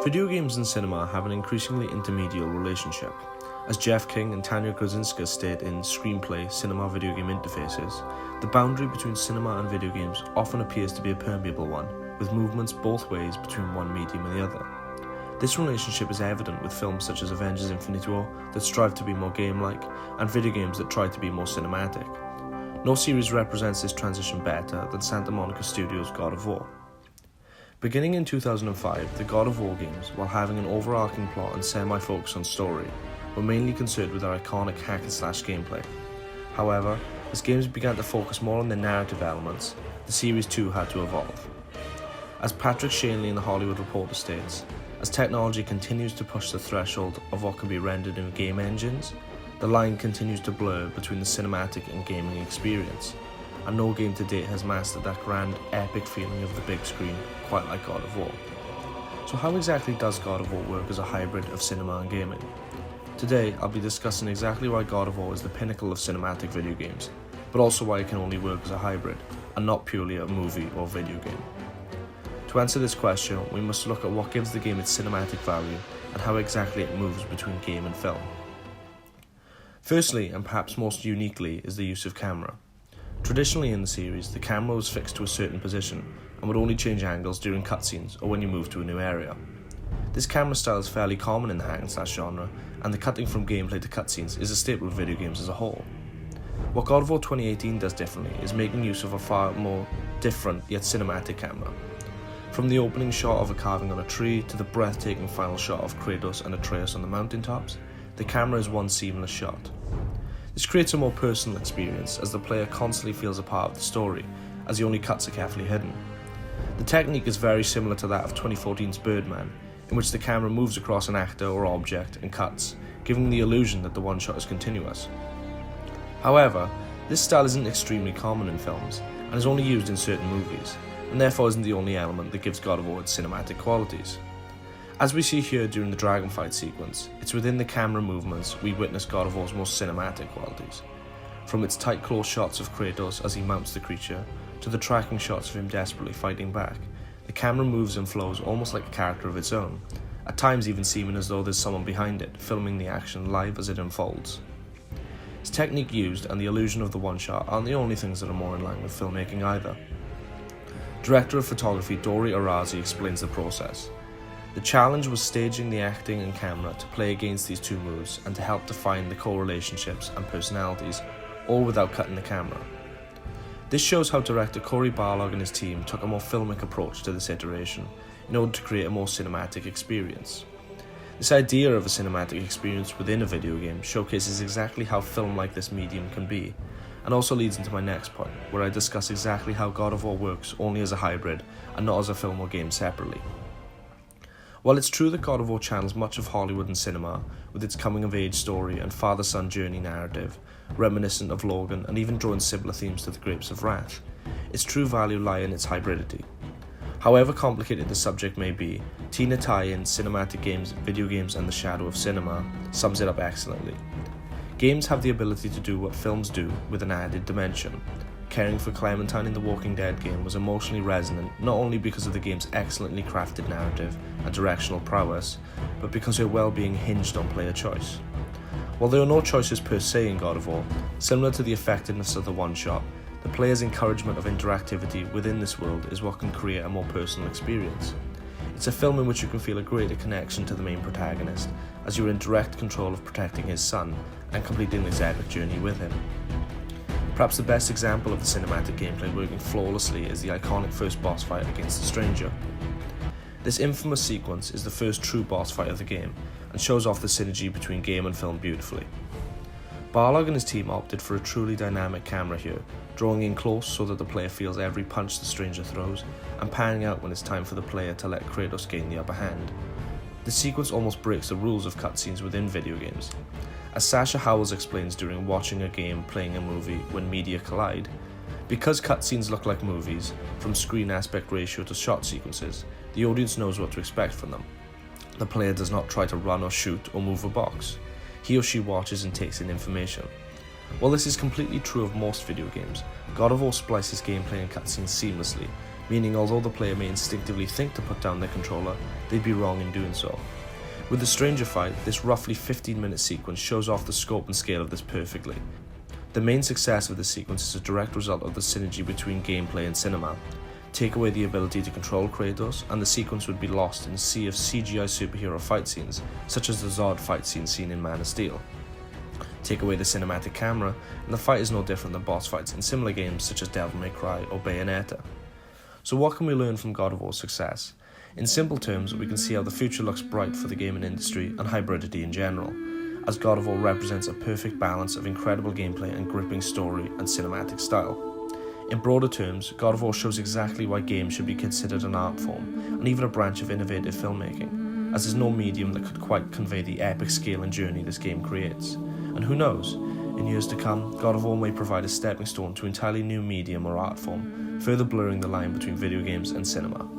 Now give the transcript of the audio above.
Video games and cinema have an increasingly intermediate relationship. As Jeff King and Tanya Grozinska state in Screenplay, Cinema Video Game Interfaces, the boundary between cinema and video games often appears to be a permeable one, with movements both ways between one medium and the other. This relationship is evident with films such as Avengers Infinity War that strive to be more game-like, and video games that try to be more cinematic. No series represents this transition better than Santa Monica Studios' God of War. Beginning in 2005, the God of War games, while having an overarching plot and semi-focus on story, were mainly concerned with their iconic hack-and-slash gameplay. However, as games began to focus more on their narrative elements, the series too had to evolve. As Patrick Shanley in The Hollywood Reporter states, as technology continues to push the threshold of what can be rendered in game engines, the line continues to blur between the cinematic and gaming experience, and no game to date has mastered that grand, epic feeling of the big screen quite like God of War. So how exactly does God of War work as a hybrid of cinema and gaming? Today, I'll be discussing exactly why God of War is the pinnacle of cinematic video games, but also why it can only work as a hybrid, and not purely a movie or video game. To answer this question, we must look at what gives the game its cinematic value, and how exactly it moves between game and film. Firstly, and perhaps most uniquely, is the use of camera. Traditionally in the series, the camera was fixed to a certain position, and would only change angles during cutscenes or when you moved to a new area. This camera style is fairly common in the hack-and-slash genre, and the cutting from gameplay to cutscenes is a staple of video games as a whole. What God of War 2018 does differently is making use of a far more different yet cinematic camera. From the opening shot of a carving on a tree to the breathtaking final shot of Kratos and Atreus on the mountaintops, the camera is one seamless shot. This creates a more personal experience as the player constantly feels a part of the story, as the only cuts are carefully hidden. The technique is very similar to that of 2014's Birdman, in which the camera moves across an actor or object and cuts, giving the illusion that the one shot is continuous. However, this style isn't extremely common in films, and is only used in certain movies, and therefore isn't the only element that gives God of War its cinematic qualities. As we see here during the dragon fight sequence, it's within the camera movements we witness God of War's most cinematic qualities. From its tight close shots of Kratos as he mounts the creature, to the tracking shots of him desperately fighting back, the camera moves and flows almost like a character of its own, at times even seeming as though there's someone behind it, filming the action live as it unfolds. Its technique used and the illusion of the one-shot aren't the only things that are more in line with filmmaking either. Director of photography Dori Arazi explains the process. The challenge was staging the acting and camera to play against these two moods and to help define the core relationships and personalities, all without cutting the camera. This shows how director Cory Barlog and his team took a more filmic approach to this iteration in order to create a more cinematic experience. This idea of a cinematic experience within a video game showcases exactly how film like this medium can be, and also leads into my next point, where I discuss exactly how God of War works only as a hybrid and not as a film or game separately. While it's true that God of War channels much of Hollywood and cinema, with its coming-of-age story and father-son journey narrative, reminiscent of Logan and even drawing similar themes to the Grapes of Wrath, its true value lies in its hybridity. However complicated the subject may be, Tina tie-in Cinematic Games, Video Games and the Shadow of Cinema sums it up excellently. Games have the ability to do what films do with an added dimension. Caring for Clementine in the Walking Dead game was emotionally resonant not only because of the game's excellently crafted narrative and directional prowess, but because her well-being hinged on player choice. While there are no choices per se in God of War, similar to the effectiveness of the one-shot, the player's encouragement of interactivity within this world is what can create a more personal experience. It's a film in which you can feel a greater connection to the main protagonist, as you're in direct control of protecting his son and completing his epic journey with him. Perhaps the best example of the cinematic gameplay working flawlessly is the iconic first boss fight against the Stranger. This infamous sequence is the first true boss fight of the game, and shows off the synergy between game and film beautifully. Barlog and his team opted for a truly dynamic camera here, drawing in close so that the player feels every punch the Stranger throws, and panning out when it's time for the player to let Kratos gain the upper hand. The sequence almost breaks the rules of cutscenes within video games. As Sasha Howells explains during watching a game playing a movie when media collide, because cutscenes look like movies, from screen aspect ratio to shot sequences, the audience knows what to expect from them. The player does not try to run or shoot or move a box. He or she watches and takes in information. While this is completely true of most video games, God of War splices gameplay and cutscenes seamlessly, meaning although the player may instinctively think to put down their controller, they'd be wrong in doing so. With the Stranger Fight, this roughly 15-minute sequence shows off the scope and scale of this perfectly. The main success of this sequence is a direct result of the synergy between gameplay and cinema. Take away the ability to control Kratos, and the sequence would be lost in a sea of CGI superhero fight scenes, such as the Zod fight scene seen in Man of Steel. Take away the cinematic camera, and the fight is no different than boss fights in similar games such as Devil May Cry or Bayonetta. So what can we learn from God of War's success? In simple terms, we can see how the future looks bright for the gaming industry and hybridity in general, as God of War represents a perfect balance of incredible gameplay and gripping story and cinematic style. In broader terms, God of War shows exactly why games should be considered an art form, and even a branch of innovative filmmaking, as there's no medium that could quite convey the epic scale and journey this game creates. And who knows, in years to come, God of War may provide a stepping stone to an entirely new medium or art form, further blurring the line between video games and cinema.